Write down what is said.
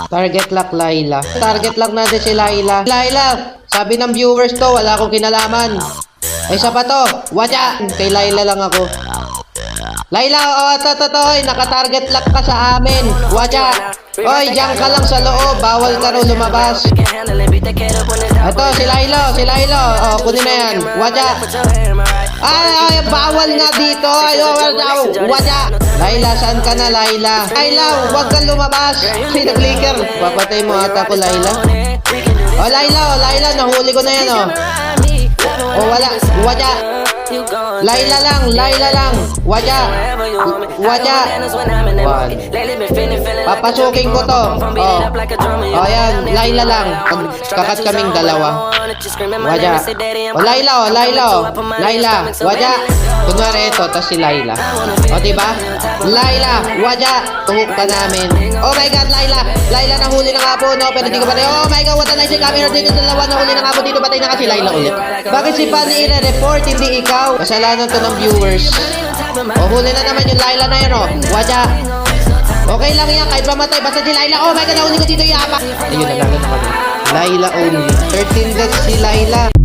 Target lock, Laila. Target lock natin si Laila. Laila, sabi ng viewers to, wala akong kinalaman. Ay, isa pa to. Wala. Kay Laila lang ako. Laila, oy, naka-target lock ka sa amin. Wala. Oy, diyan ka lang sa loob. Bawal ka rin lumabas. Ito, si Laila. Oh, kunin na yan. Wala. Ay, bawal nga dito. Ay, wala. Laila, saan ka na, Laila? Laila, huwag kang lumabas. Pinag-clicker. Papatay mo ata ko, Laila. Oh, Laila, nahuli ko na yan, oh. Oh, wala. Laila lang. Wala. Papasukin ko to. Oh, ayan. Laila lang. Kakat kaming dalawa. Wala. Oh, Laila. Wala. Kunwari ito, tas si Laila. O, diba? Laila. Wala. Tuhok ka namin. Oh my God, Laila, nahuli na nga po, no? Pero di ko patay. Oh my God, what a nice camera dito sa dalawa. Nahuli na nga po dito. Patay na nga si Laila ulit. Bakit si Fanny i-report, hindi ikaw? Kasalanan to ng viewers. Oh, huli na naman yung Laila na yun, oh. Wala. Okay lang yan, kahit mamatay. Basta si Laila. Oh my God, nahuli ko dito yapa. Ayun, nalala na kami. Laila only. 13 deaths si Laila.